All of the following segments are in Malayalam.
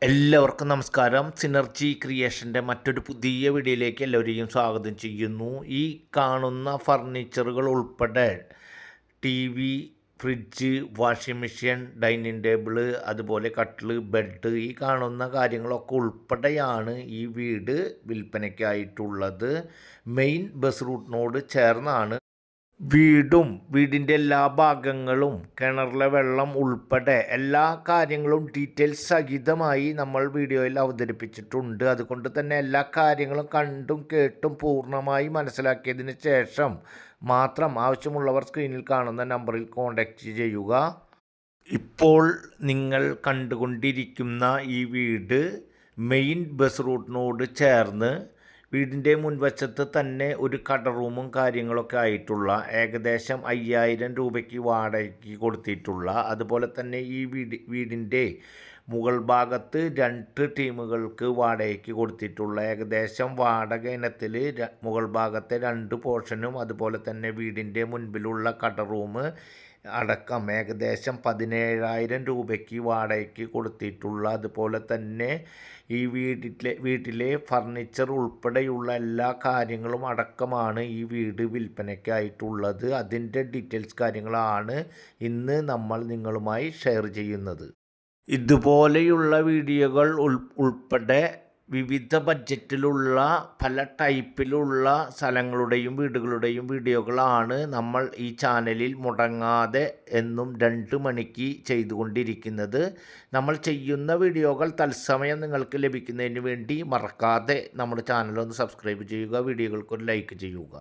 എല്ലാവർക്കും നമസ്കാരം. സിനർജി ക്രിയേഷൻ്റെ മറ്റൊരു പുതിയ വീഡിയോയിലേക്ക് എല്ലാവരെയും സ്വാഗതം ചെയ്യുന്നു. ഈ കാണുന്ന ഫർണിച്ചറുകൾ ഉൾപ്പെടെ TV, fridge, washing machine, dining table, അതുപോലെ കട്ടില്, ബെഡ്, ഈ കാണുന്ന കാര്യങ്ങളൊക്കെ ഉൾപ്പെടെയാണ് ഈ വീട് വിൽപ്പനയ്ക്കായിട്ടുള്ളത്. മെയിൻ ബസ് റൂട്ടിനോട് ചേർന്നാണ് വീടും വീടിൻ്റെ എല്ലാ ഭാഗങ്ങളും കിണറിലെ വെള്ളം ഉൾപ്പെടെ എല്ലാ കാര്യങ്ങളും ഡീറ്റെയിൽസ് സഹിതമായി നമ്മൾ വീഡിയോയിൽ അവതരിപ്പിച്ചിട്ടുണ്ട്. അതുകൊണ്ട് തന്നെ എല്ലാ കാര്യങ്ങളും കണ്ടും കേട്ടും പൂർണ്ണമായി മനസ്സിലാക്കിയതിന് ശേഷം മാത്രം ആവശ്യമുള്ളവർ സ്ക്രീനിൽ കാണുന്ന നമ്പറിൽ കോൺടാക്റ്റ് ചെയ്യുക. ഇപ്പോൾ നിങ്ങൾ കണ്ടുകൊണ്ടിരിക്കുന്ന ഈ വീട് മെയിൻ ബസ് റൂട്ടിനോട് ചേർന്ന് വീടിൻ്റെ മുൻവശത്ത് തന്നെ ഒരു കട റൂമും കാര്യങ്ങളൊക്കെ ആയിട്ടുള്ള ഏകദേശം 5000 രൂപയ്ക്ക് വാടകയ്ക്ക് കൊടുത്തിട്ടുള്ള, അതുപോലെ തന്നെ ഈ വീടിൻ്റെ മുകൾ ഭാഗത്ത് 2 ടീമുകൾക്ക് വാടകയ്ക്ക് കൊടുത്തിട്ടുള്ള ഏകദേശം വാടക ഇനത്തിൽ മുകൾ ഭാഗത്തെ 2 പോർഷനും അതുപോലെ തന്നെ വീടിൻ്റെ മുൻപിലുള്ള കട റൂം അടക്കം ഏകദേശം 17,000 രൂപയ്ക്ക് വാടകയ്ക്ക് കൊടുത്തിട്ടുള്ള, അതുപോലെ തന്നെ ഈ വീട്ടിലെ ഫർണിച്ചർ ഉൾപ്പെടെയുള്ള എല്ലാ കാര്യങ്ങളും അടക്കമാണ് ഈ വീട് വിൽപ്പനയ്ക്കായിട്ടുള്ളത്. അതിൻ്റെ ഡീറ്റെയിൽസ് കാര്യങ്ങളാണ് ഇന്ന് നമ്മൾ നിങ്ങളുമായി ഷെയർ ചെയ്യുന്നത്. ഇതുപോലെയുള്ള വീഡിയോകൾ ഉൾപ്പെടെ വിവിധ ബഡ്ജറ്റിലുള്ള പല ടൈപ്പിലുള്ള സ്ഥലങ്ങളുടെയും വീടുകളുടെയും വീഡിയോകളാണ് നമ്മൾ ഈ ചാനലിൽ മുടങ്ങാതെ എന്നും 2 മണിക്ക് ചെയ്തുകൊണ്ടിരിക്കുന്നത്. നമ്മൾ ചെയ്യുന്ന വീഡിയോകൾ തത്സമയം നിങ്ങൾക്ക് ലഭിക്കുന്നതിന് വേണ്ടി മറക്കാതെ നമ്മുടെ ചാനലൊന്ന് സബ്സ്ക്രൈബ് ചെയ്യുക, വീഡിയോകൾക്കൊരു ലൈക്ക് ചെയ്യുക.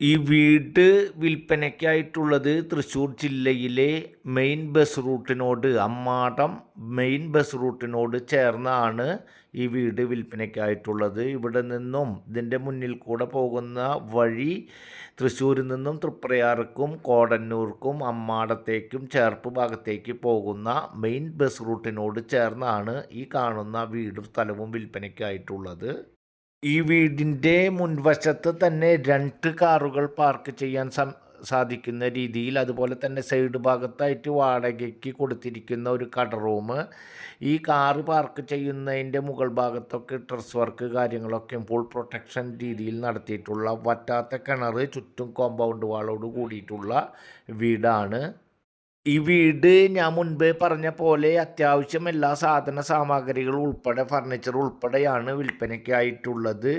ഈ വീട് വിൽപ്പനയ്ക്കായിട്ടുള്ളത് തൃശ്ശൂർ ജില്ലയിലെ മെയിൻ ബസ് റൂട്ടിനോട്, അമ്മാടം മെയിൻ ബസ് റൂട്ടിനോട് ചേർന്നാണ് ഈ വീട് വിൽപ്പനയ്ക്കായിട്ടുള്ളത്. ഇവിടെ നിന്നും ഇതിൻ്റെ മുന്നിൽ കൂടെ പോകുന്ന വഴി തൃശ്ശൂരിൽ നിന്നും തൃപ്രയാർക്കും കോടന്നൂർക്കും അമ്മാടത്തേക്കും ചേർപ്പ് ഭാഗത്തേക്ക് പോകുന്ന മെയിൻ ബസ് റൂട്ടിനോട് ചേർന്നാണ് ഈ കാണുന്ന വീടും സ്ഥലവും വിൽപ്പനയ്ക്കായിട്ടുള്ളത്. ഈ വീടിൻ്റെ മുൻവശത്ത് തന്നെ 2 കാറുകൾ പാർക്ക് ചെയ്യാൻ സാധിക്കുന്ന രീതിയിൽ, അതുപോലെ തന്നെ സൈഡ് ഭാഗത്തായിട്ട് വാടകയ്ക്ക് കൊടുത്തിരിക്കുന്ന ഒരു കട റൂം, ഈ കാറ് പാർക്ക് ചെയ്യുന്നതിൻ്റെ മുകൾ ഭാഗത്തൊക്കെ ഡ്രസ് വർക്ക് കാര്യങ്ങളൊക്കെ ഫുൾ പ്രൊട്ടക്ഷൻ രീതിയിൽ നടത്തിയിട്ടുള്ള വറ്റാത്ത കിണർ, ചുറ്റും കോമ്പൗണ്ട് വാളോട് കൂടിയിട്ടുള്ള വീടാണ്. ഈ വീട് ഞാൻ മുൻപേ പറഞ്ഞ പോലെ അത്യാവശ്യം എല്ലാ സാധന സാമഗ്രികളും ഉൾപ്പെടെ ഫർണിച്ചർ ഉൾപ്പെടെയാണ് വിൽപ്പനയ്ക്കായിട്ടുള്ളത്.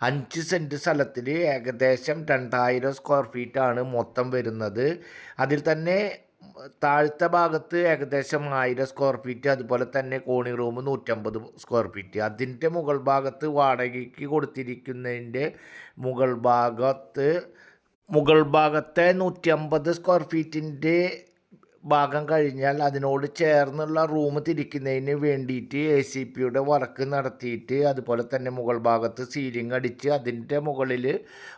5 സെൻറ്റ് സ്ഥലത്തിൽ ഏകദേശം 2000 സ്ക്വയർ ഫീറ്റാണ് മൊത്തം വരുന്നത്. അതിൽ തന്നെ താഴത്തെ ഭാഗത്ത് ഏകദേശം 1000 സ്ക്വയർ ഫീറ്റ്, അതുപോലെ തന്നെ കോണി റൂം 150 സ്ക്വയർ ഫീറ്റ്. അതിൻ്റെ മുകൾ ഭാഗത്ത് വാടകയ്ക്ക് കൊടുത്തിരിക്കുന്നതിൻ്റെ മുകൾ ഭാഗത്തെ 150 സ്ക്വയർ ഫീറ്റിൻ്റെ ഭാഗം കഴിഞ്ഞാൽ അതിനോട് ചേർന്നുള്ള റൂം തിരിക്കുന്നതിന് വേണ്ടിയിട്ട് ACPയുടെ വർക്ക് നടത്തിയിട്ട്, അതുപോലെ തന്നെ മുകൾ ഭാഗത്ത് സീലിംഗ് അടിച്ച് അതിൻ്റെ മുകളിൽ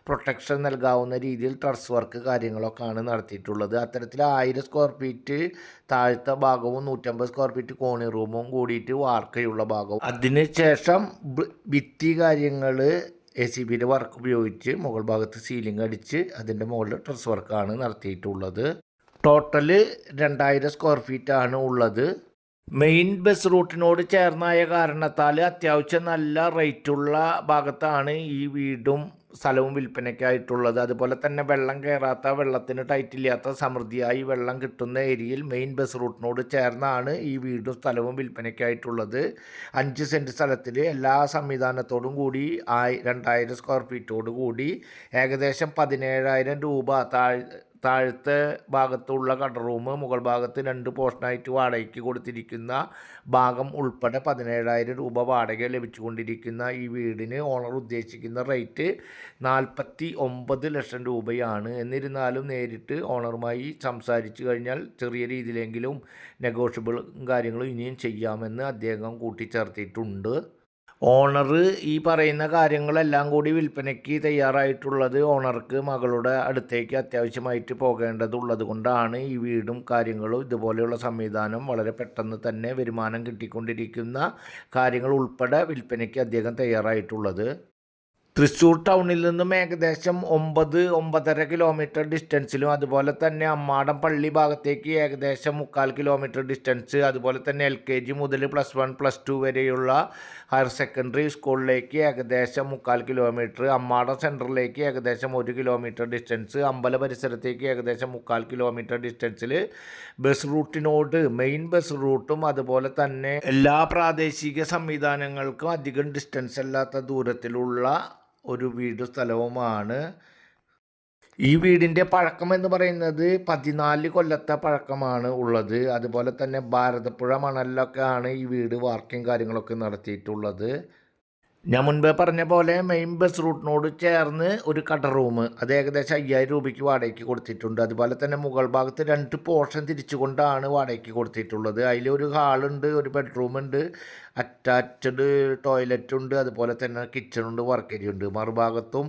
പ്രൊട്ടക്ഷൻ നൽകാവുന്ന രീതിയിൽ ട്രസ് വർക്ക് കാര്യങ്ങളൊക്കെയാണ് നടത്തിയിട്ടുള്ളത്. അത്തരത്തിൽ 1000 സ്ക്വയർ ഫീറ്റ് താഴത്തെ ഭാഗവും 150 സ്ക്വയർ ഫീറ്റ് കോണി റൂമും കൂടിയിട്ട് വാർക്കയുള്ള ഭാഗവും, അതിന് ശേഷം ഭിത്തി കാര്യങ്ങൾ ACPയുടെ വർക്ക് ഉപയോഗിച്ച് മുകൾ ഭാഗത്ത് സീലിംഗ് അടിച്ച് അതിൻ്റെ മുകളിൽ ട്രസ് വർക്കാണ് നടത്തിയിട്ടുള്ളത്. ടോട്ടല് 2000 സ്ക്വയർ ഫീറ്റാണ് ഉള്ളത്. മെയിൻ ബസ് റൂട്ടിനോട് ചേർന്നായ കാരണത്താൽ അത്യാവശ്യം നല്ല റേറ്റുള്ള ഭാഗത്താണ് ഈ വീടും സ്ഥലവും വിൽപ്പനയ്ക്കായിട്ടുള്ളത്. അതുപോലെ തന്നെ വെള്ളം കയറാത്ത, വെള്ളത്തിന് ടൈറ്റില്ലാത്ത, സമൃദ്ധിയായി വെള്ളം കിട്ടുന്ന ഏരിയയിൽ മെയിൻ ബസ് റൂട്ടിനോട് ചേർന്നാണ് ഈ വീടും സ്ഥലവും വിൽപ്പനയ്ക്കായിട്ടുള്ളത്. 5 സെൻറ്റ് സ്ഥലത്തിൽ എല്ലാ സംവിധാനത്തോടും കൂടി 2000 സ്ക്വയർ ഫീറ്റോട് കൂടി ഏകദേശം 17,000 രൂപ താഴത്തെ ഭാഗത്തുള്ള കട റൂം, മുകൾ ഭാഗത്ത് 2 പോർഷനായിട്ട് വാടകയ്ക്ക് കൊടുത്തിരിക്കുന്ന ഭാഗം ഉൾപ്പെടെ 17,000 രൂപ വാടക ലഭിച്ചുകൊണ്ടിരിക്കുന്ന ഈ വീടിന് ഓണർ ഉദ്ദേശിക്കുന്ന റേറ്റ് 49 ലക്ഷം രൂപയാണ്. എന്നിരുന്നാലും നേരിട്ട് ഓണറുമായി സംസാരിച്ചു കഴിഞ്ഞാൽ ചെറിയ രീതിയിലെങ്കിലും നെഗോഷ്യബിളും കാര്യങ്ങളും ഇനിയും ചെയ്യാമെന്ന് അദ്ദേഹം കൂട്ടിച്ചേർത്തിട്ടുണ്ട്. ഓണർ ഈ പറയുന്ന കാര്യങ്ങളെല്ലാം കൂടി വിൽപ്പനയ്ക്ക് തയ്യാറായിട്ടുള്ളത് ഓണർക്ക് മകളുടെ അടുത്തേക്ക് അത്യാവശ്യമായിട്ട് പോകേണ്ടതുള്ളത് കൊണ്ടാണ് ഈ വീടും കാര്യങ്ങളും ഇതുപോലെയുള്ള സംവിധാനം വളരെ പെട്ടെന്ന് തന്നെ വരുമാനം കിട്ടിക്കൊണ്ടിരിക്കുന്ന കാര്യങ്ങൾ ഉൾപ്പെടെ വിൽപ്പനയ്ക്ക് അദ്ദേഹം തയ്യാറായിട്ടുള്ളത്. തൃശ്ശൂർ ടൗണിൽ നിന്നും ഏകദേശം 9-9.5 കിലോമീറ്റർ ഡിസ്റ്റൻസിലും, അതുപോലെ തന്നെ അമ്മാടം പള്ളി ഭാഗത്തേക്ക് ഏകദേശം 3/4 കിലോമീറ്റർ ഡിസ്റ്റൻസ്, അതുപോലെ തന്നെ LKG മുതൽ +1 +2 വരെയുള്ള ഹയർ സെക്കൻഡറി സ്കൂളിലേക്ക് ഏകദേശം 3/4 കിലോമീറ്റർ, അമ്മാടം സെൻറ്ററിലേക്ക് ഏകദേശം 1 കിലോമീറ്റർ ഡിസ്റ്റൻസ്, അമ്പല പരിസരത്തേക്ക് ഏകദേശം 3/4 കിലോമീറ്റർ ഡിസ്റ്റൻസിൽ ബസ് റൂട്ടിനോട് മെയിൻ ബസ് റൂട്ടും അതുപോലെ തന്നെ എല്ലാ പ്രാദേശിക സംവിധാനങ്ങൾക്കും അധികം ഡിസ്റ്റൻസ് അല്ലാത്ത ദൂരത്തിലുള്ള ഒരു വീടും സ്ഥലവുമാണ്. ഈ വീടിൻ്റെ പഴക്കം എന്ന് പറയുന്നത് 14 കൊല്ലത്തെ പഴക്കമാണ് ഉള്ളത്. അതുപോലെ തന്നെ ഭാരതപ്പുഴ മണലിലൊക്കെയാണ് ഈ വീട് വാർക്കും കാര്യങ്ങളൊക്കെ നടത്തിയിട്ടുള്ളത്. ഞാൻ മുൻപേ പറഞ്ഞ പോലെ മെയിൻ ബസ് റൂട്ടിനോട് ചേർന്ന് ഒരു കട റൂം, അത് ഏകദേശം 5000 രൂപയ്ക്ക് വാടകയ്ക്ക് കൊടുത്തിട്ടുണ്ട്. അതുപോലെ തന്നെ മുകൾ ഭാഗത്ത് 2 പോർഷൻ തിരിച്ചുകൊണ്ടാണ് വാടകയ്ക്ക് കൊടുത്തിട്ടുള്ളത്. അതിലൊരു ഹാളുണ്ട്, ഒരു ബെഡ്റൂമുണ്ട്, അറ്റാച്ച്ഡ് ടോയ്ലറ്റ് ഉണ്ട്, അതുപോലെ തന്നെ കിച്ചണുണ്ട്, വർക്ക് ഏരിയ ഉണ്ട്. മറുഭാഗത്തും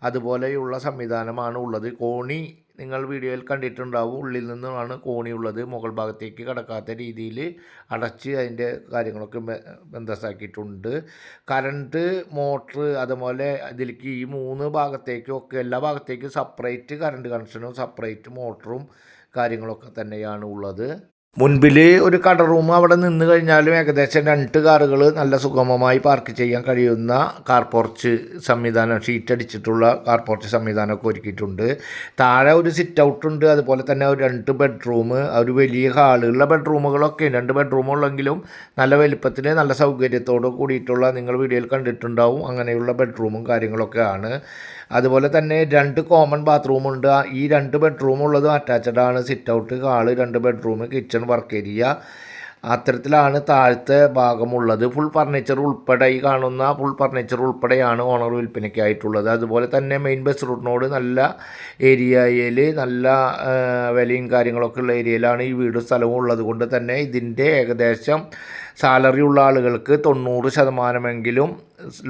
അതുപോലെയുള്ള സംവിധാനമാണ് ഉള്ളത്. കോണി നിങ്ങൾ വീഡിയോയിൽ കണ്ടിട്ടുണ്ടാവും, ഉള്ളിൽ നിന്നാണ് കോണിയുള്ളത്. മുകൾ ഭാഗത്തേക്ക് കടക്കാത്ത രീതിയിൽ അടച്ച് അതിൻ്റെ കാര്യങ്ങളൊക്കെ ബന്ധസാക്കിയിട്ടുണ്ട്. കറണ്ട്, മോട്ടർ, അതുപോലെ ഇതിലേക്ക് ഈ 3 ഭാഗത്തേക്കും ഒക്കെ എല്ലാ ഭാഗത്തേക്കും സെപ്പറേറ്റ് കറണ്ട് കണക്ഷനും സെപ്പറേറ്റ് മോട്ടറും കാര്യങ്ങളൊക്കെ തന്നെയാണ് ഉള്ളത്. മുൻപിൽ ഒരു കട റൂം അവിടെ നിന്ന് കഴിഞ്ഞാലും ഏകദേശം 2 കാറുകൾ നല്ല സുഗമമായി പാർക്ക് ചെയ്യാൻ കഴിയുന്ന കാർ പോർച്ച് സംവിധാനം, ഷീറ്റ് അടിച്ചിട്ടുള്ള കാർ പോർച്ച് സംവിധാനമൊക്കെ ഒരുക്കിയിട്ടുണ്ട്. താഴെ ഒരു സിറ്റ് ഔട്ട് ഉണ്ട്, അതുപോലെ തന്നെ ഒരു 2 ബെഡ്റൂം, ഒരു വലിയ ഹാളുള്ള ബെഡ്റൂമുകളൊക്കെ 2 ബെഡ്റൂമുള്ളെങ്കിലും നല്ല വലിപ്പത്തിൽ നല്ല സൗകര്യത്തോട് കൂടിയിട്ടുള്ള, നിങ്ങൾ വീഡിയോയിൽ കണ്ടിട്ടുണ്ടാവും, അങ്ങനെയുള്ള ബെഡ്റൂമും കാര്യങ്ങളൊക്കെ ആണ്. അതുപോലെ തന്നെ 2 കോമൺ ബാത്റൂമുണ്ട്. ഈ 2 ബെഡ്റൂം ഉള്ളതും അറ്റാച്ച്ഡ് ആണ്. Sit out, hall, 2 bedroom, kitchen, work area, അത്തരത്തിലാണ് താഴത്തെ ഭാഗമുള്ളത്. ഫുൾ ഫർണിച്ചർ ഉൾപ്പെടെ, ഈ കാണുന്ന ഫുൾ ഫർണിച്ചർ ഉൾപ്പെടെയാണ് ഓണർ വിൽപ്പനയ്ക്കായിട്ടുള്ളത്. അതുപോലെ തന്നെ മെയിൻ ബസ് റൂട്ടിനോട് നല്ല ഏരിയയിൽ നല്ല വിലയും കാര്യങ്ങളൊക്കെ ഉള്ള ഏരിയയിലാണ് ഈ വീടും സ്ഥലവും ഉള്ളത് കൊണ്ട് തന്നെ ഇതിൻ്റെ ഏകദേശം സാലറി ഉള്ള ആളുകൾക്ക് 90%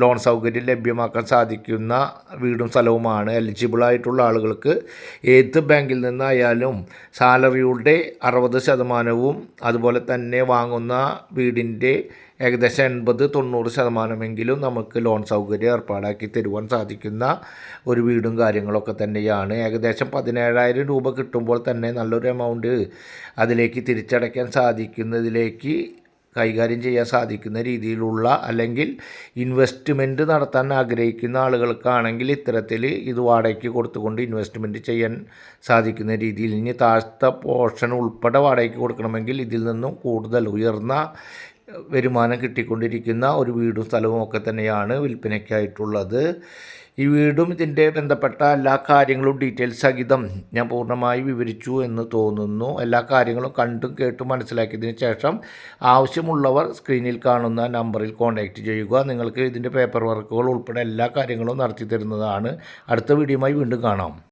ലോൺ സൗകര്യം ലഭ്യമാക്കാൻ സാധിക്കുന്ന വീടും സ്ഥലവുമാണ്. എലിജിബിളായിട്ടുള്ള ആളുകൾക്ക് ഏത് ബാങ്കിൽ നിന്നായാലും സാലറിയുടെ 60%, അതുപോലെ തന്നെ വാങ്ങുന്ന വീടിൻ്റെ ഏകദേശം 80-90% നമുക്ക് ലോൺ സൗകര്യം ഏർപ്പാടാക്കി തരുവാൻ സാധിക്കുന്ന ഒരു വീടും കാര്യങ്ങളൊക്കെ തന്നെയാണ്. ഏകദേശം 17,000 രൂപ കിട്ടുമ്പോൾ തന്നെ നല്ലൊരു എമൗണ്ട് അതിലേക്ക് തിരിച്ചടയ്ക്കാൻ സാധിക്കുന്നതിലേക്ക് കൈകാര്യം ചെയ്യാൻ സാധിക്കുന്ന രീതിയിലുള്ള, അല്ലെങ്കിൽ ഇൻവെസ്റ്റ്മെൻറ്റ് നടത്താൻ ആഗ്രഹിക്കുന്ന ആളുകൾക്കാണെങ്കിൽ ഇത്തരത്തിൽ ഇത് വാടകയ്ക്ക് കൊടുത്തുകൊണ്ട് ഇൻവെസ്റ്റ്മെൻറ്റ് ചെയ്യാൻ സാധിക്കുന്ന രീതിയിൽ, ഇനി താഴത്തെ പോർഷൻ ഉൾപ്പെടെ വാടകയ്ക്ക് കൊടുക്കണമെങ്കിൽ ഇതിൽ നിന്നും കൂടുതൽ ഉയർന്ന വരുമാനം കിട്ടിക്കൊണ്ടിരിക്കുന്ന ഒരു വീടും സ്ഥലവും ഒക്കെ തന്നെയാണ് വിൽപ്പനയ്ക്കായിട്ടുള്ളത്. ഈ വീടും ഇതിൻ്റെ ബന്ധപ്പെട്ട എല്ലാ കാര്യങ്ങളും ഡീറ്റെയിൽസ് സഹിതം ഞാൻ പൂർണ്ണമായി വിവരിച്ചു എന്ന് തോന്നുന്നു. എല്ലാ കാര്യങ്ങളും കണ്ടും കേട്ടും മനസ്സിലാക്കിയതിന് ശേഷം ആവശ്യമുള്ളവർ സ്ക്രീനിൽ കാണുന്ന നമ്പറിൽ കോൺടാക്റ്റ് ചെയ്യുക. നിങ്ങൾക്ക് ഇതിൻ്റെ പേപ്പർ വർക്കുകൾ ഉൾപ്പെടെ എല്ലാ കാര്യങ്ങളും നടത്തി തരുന്നതാണ്. അടുത്ത വീഡിയോയുമായി വീണ്ടും കാണാം.